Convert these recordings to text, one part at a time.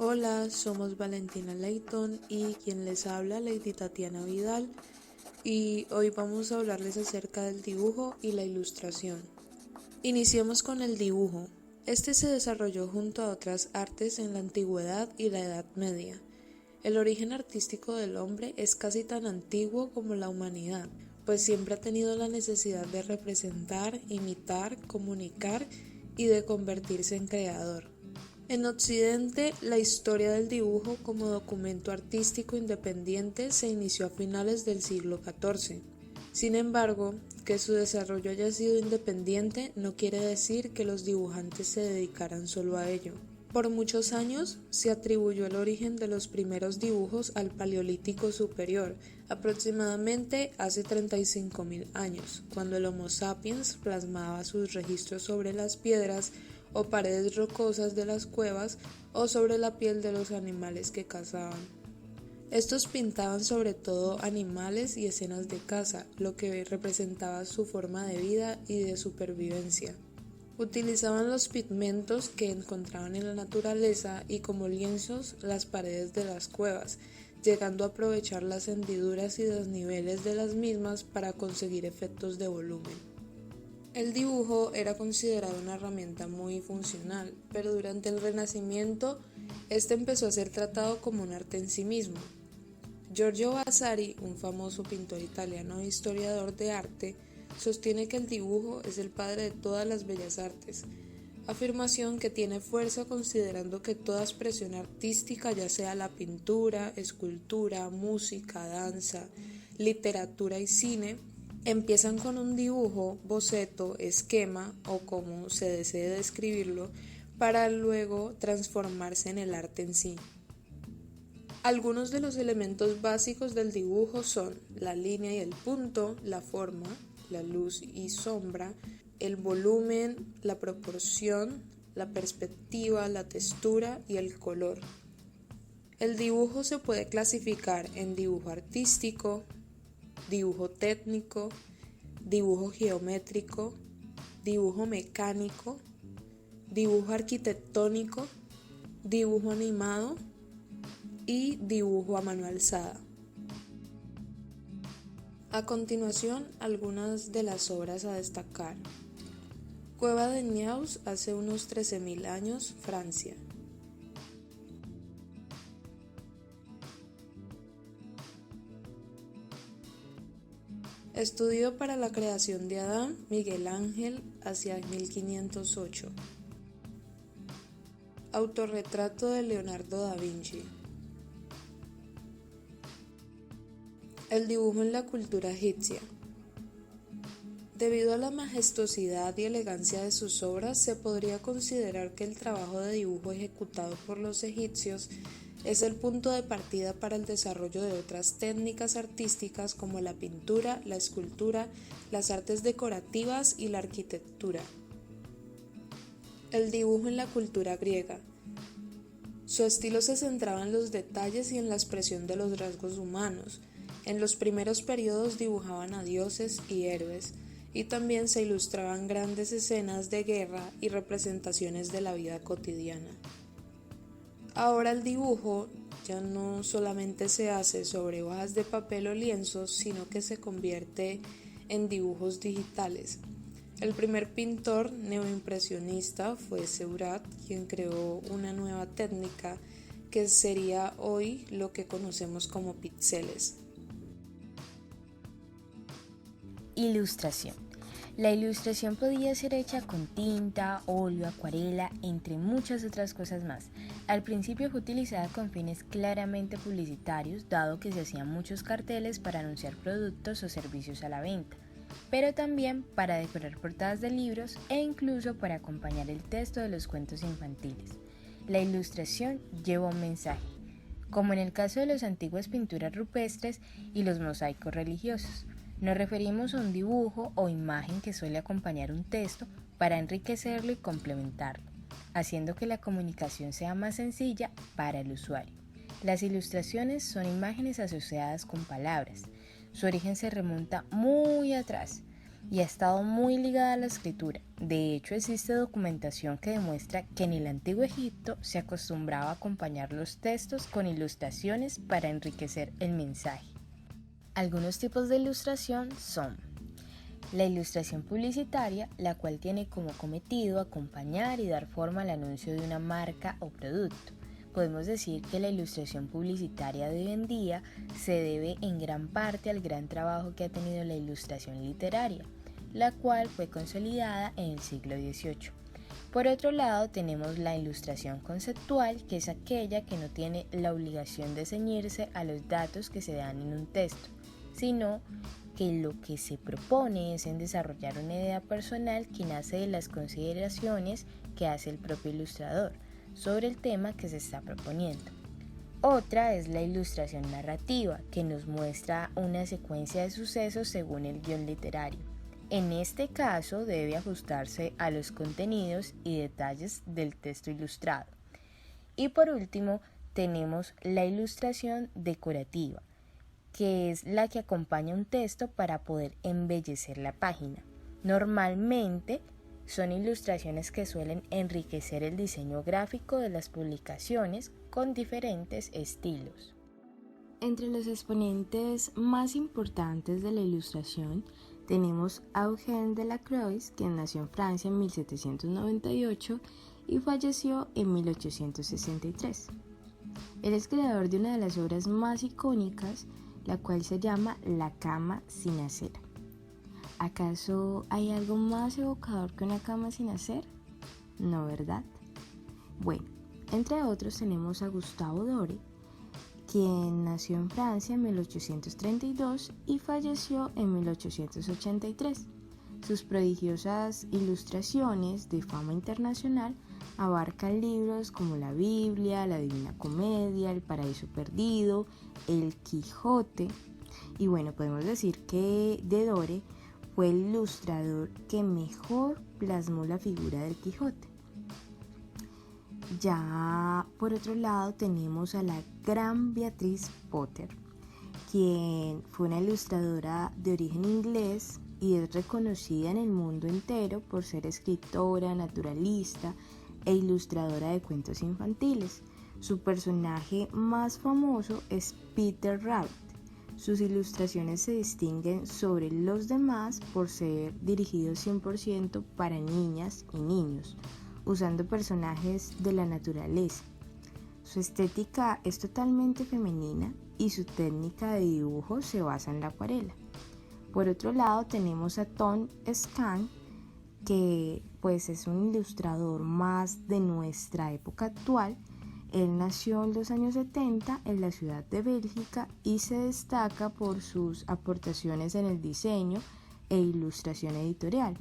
Hola, somos Valentina Leighton y quien les habla, Lady Tatiana Vidal, y hoy vamos a hablarles acerca del dibujo y la ilustración. Iniciemos con el dibujo. Este se desarrolló junto a otras artes en la antigüedad y la Edad Media. El origen artístico del hombre es casi tan antiguo como la humanidad, pues siempre ha tenido la necesidad de representar, imitar, comunicar y de convertirse en creador. En Occidente, la historia del dibujo como documento artístico independiente se inició a finales del siglo XIV. Sin embargo, que su desarrollo haya sido independiente no quiere decir que los dibujantes se dedicaran solo a ello. Por muchos años se atribuyó el origen de los primeros dibujos al Paleolítico Superior, aproximadamente hace 35.000 años, cuando el Homo sapiens plasmaba sus registros sobre las piedras o paredes rocosas de las cuevas o sobre la piel de los animales que cazaban. Estos pintaban sobre todo animales y escenas de caza, lo que representaba su forma de vida y de supervivencia. Utilizaban los pigmentos que encontraban en la naturaleza y como lienzos las paredes de las cuevas, llegando a aprovechar las hendiduras y desniveles de las mismas para conseguir efectos de volumen. El dibujo era considerado una herramienta muy funcional, pero durante el Renacimiento este empezó a ser tratado como un arte en sí mismo. Giorgio Vasari, un famoso pintor italiano e historiador de arte, sostiene que el dibujo es el padre de todas las bellas artes, afirmación que tiene fuerza considerando que toda expresión artística, ya sea la pintura, escultura, música, danza, literatura y cine, empiezan con un dibujo, boceto, esquema o como se desee describirlo, para luego transformarse en el arte en sí. Algunos de los elementos básicos del dibujo son la línea y el punto, la forma, la luz y sombra, el volumen, la proporción, la perspectiva, la textura y el color. El dibujo se puede clasificar en dibujo artístico, dibujo técnico, dibujo geométrico, dibujo mecánico, dibujo arquitectónico, dibujo animado y dibujo a mano alzada. A continuación, algunas de las obras a destacar. Cueva de Niaus, hace unos 13.000 años, Francia. Estudio para la creación de Adán, Miguel Ángel, hacia 1508. Autorretrato de Leonardo da Vinci. El dibujo en la cultura egipcia. Debido a la majestuosidad y elegancia de sus obras, se podría considerar que el trabajo de dibujo ejecutado por los egipcios es el punto de partida para el desarrollo de otras técnicas artísticas como la pintura, la escultura, las artes decorativas y la arquitectura. El dibujo en la cultura griega. Su estilo se centraba en los detalles y en la expresión de los rasgos humanos. En los primeros periodos dibujaban a dioses y héroes, y también se ilustraban grandes escenas de guerra y representaciones de la vida cotidiana. Ahora el dibujo ya no solamente se hace sobre hojas de papel o lienzos, sino que se convierte en dibujos digitales. El primer pintor neoimpresionista fue Seurat, quien creó una nueva técnica que sería hoy lo que conocemos como píxeles. Ilustración. La ilustración podía ser hecha con tinta, óleo, acuarela, entre muchas otras cosas más. Al principio fue utilizada con fines claramente publicitarios, dado que se hacían muchos carteles para anunciar productos o servicios a la venta, pero también para decorar portadas de libros e incluso para acompañar el texto de los cuentos infantiles. La ilustración lleva un mensaje, como en el caso de las antiguas pinturas rupestres y los mosaicos religiosos. Nos referimos a un dibujo o imagen que suele acompañar un texto para enriquecerlo y complementarlo, haciendo que la comunicación sea más sencilla para el usuario. Las ilustraciones son imágenes asociadas con palabras. Su origen se remonta muy atrás. y ha estado muy ligada a la escritura. De hecho, existe documentación que demuestra que en el antiguo Egipto se acostumbraba a acompañar los textos con ilustraciones para enriquecer el mensaje. Algunos tipos de ilustración son la ilustración publicitaria, la cual tiene como cometido acompañar y dar forma al anuncio de una marca o producto. Podemos decir que la ilustración publicitaria de hoy en día se debe en gran parte al gran trabajo que ha tenido la ilustración literaria, la cual fue consolidada en el siglo XVIII. Por otro lado, tenemos la ilustración conceptual, que es aquella que no tiene la obligación de ceñirse a los datos que se dan en un texto, sino que lo que se propone es en desarrollar una idea personal que nace de las consideraciones que hace el propio ilustrador sobre el tema que se está proponiendo. Otra es la ilustración narrativa, que nos muestra una secuencia de sucesos según el guión literario. En este caso debe ajustarse a los contenidos y detalles del texto ilustrado. Y por último tenemos la ilustración decorativa, que es la que acompaña un texto para poder embellecer la página. Normalmente son ilustraciones que suelen enriquecer el diseño gráfico de las publicaciones con diferentes estilos. Entre los exponentes más importantes de la ilustración tenemos a Eugène Delacroix, quien nació en Francia en 1798 y falleció en 1863. Él es creador de una de las obras más icónicas, la cual se llama La cama sin hacer. ¿Acaso hay algo más evocador que una cama sin hacer? No, ¿verdad? Bueno, entre otros tenemos a Gustave Doré, quien nació en Francia en 1832 y falleció en 1883. Sus prodigiosas ilustraciones de fama internacional abarcan libros como la Biblia, la Divina Comedia, El Paraíso Perdido, El Quijote. Y bueno, podemos decir que de Doré fue el ilustrador que mejor plasmó la figura del Quijote. Ya por otro lado tenemos a la gran Beatrice Potter, quien fue una ilustradora de origen inglés y es reconocida en el mundo entero por ser escritora, naturalista e ilustradora de cuentos infantiles. Su personaje más famoso es Peter Rabbit. Sus ilustraciones se distinguen sobre los demás por ser dirigidos 100% para niñas y niños, usando personajes de la naturaleza. Su estética es totalmente femenina y su técnica de dibujo se basa en la acuarela. Por otro lado tenemos a Tom Scan, que pues es un ilustrador más de nuestra época actual. Él nació en los años 70 en la ciudad de Bélgica y se destaca por sus aportaciones en el diseño e ilustración editorial,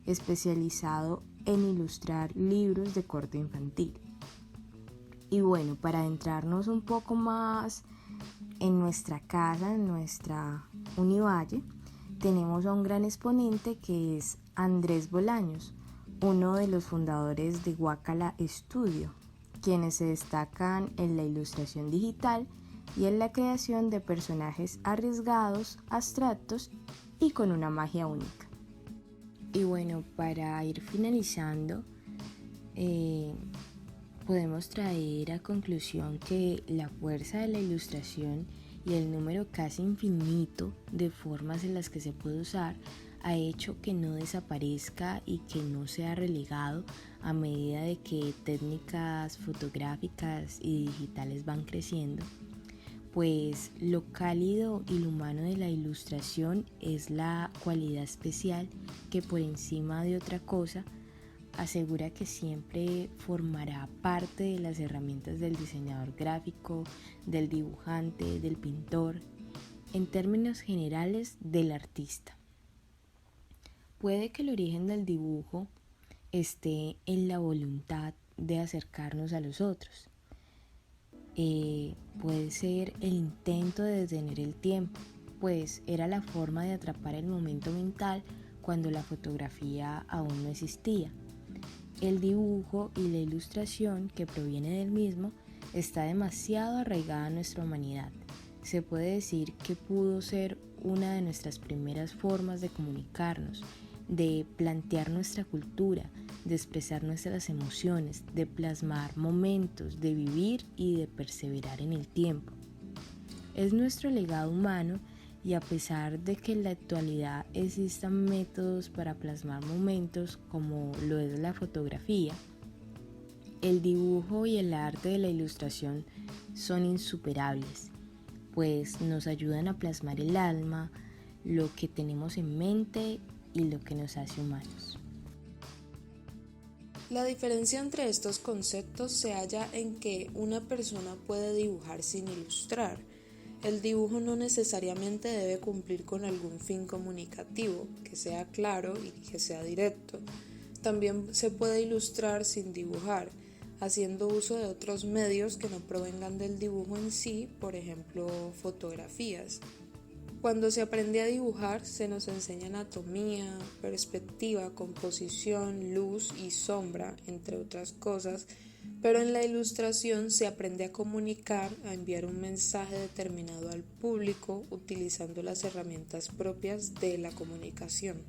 especializado en ilustrar libros de corte infantil. Y bueno, para adentrarnos un poco más en nuestra casa, en nuestra Univalle, tenemos a un gran exponente que es Andrés Bolaños, uno de los fundadores de Guacala Studio, quienes se destacan en la ilustración digital y en la creación de personajes arriesgados, abstractos y con una magia única. Y bueno, para ir finalizando, podemos traer a conclusión que la fuerza de la ilustración y el número casi infinito de formas en las que se puede usar ha hecho que no desaparezca y que no sea relegado a medida de que técnicas fotográficas y digitales van creciendo, pues lo cálido y lo humano de la ilustración es la cualidad especial que por encima de otra cosa asegura que siempre formará parte de las herramientas del diseñador gráfico, del dibujante, del pintor, en términos generales del artista. Puede que el origen del dibujo esté en la voluntad de acercarnos a los otros. Puede ser el intento de detener el tiempo, pues era la forma de atrapar el momento mental cuando la fotografía aún no existía. El dibujo y la ilustración que proviene del mismo está demasiado arraigada a nuestra humanidad. Se puede decir que pudo ser una de nuestras primeras formas de comunicarnos, de plantear nuestra cultura, de expresar nuestras emociones, de plasmar momentos, de vivir y de perseverar en el tiempo. Es nuestro legado humano y a pesar de que en la actualidad existan métodos para plasmar momentos como lo es la fotografía, el dibujo y el arte de la ilustración son insuperables, pues nos ayudan a plasmar el alma, lo que tenemos en mente y lo que nos hace humanos. La diferencia entre estos conceptos se halla en que una persona puede dibujar sin ilustrar. El dibujo no necesariamente debe cumplir con algún fin comunicativo, que sea claro y que sea directo. También se puede ilustrar sin dibujar, haciendo uso de otros medios que no provengan del dibujo en sí, por ejemplo, fotografías. Cuando se aprende a dibujar, se nos enseña anatomía, perspectiva, composición, luz y sombra, entre otras cosas, pero en la ilustración se aprende a comunicar, a enviar un mensaje determinado al público utilizando las herramientas propias de la comunicación.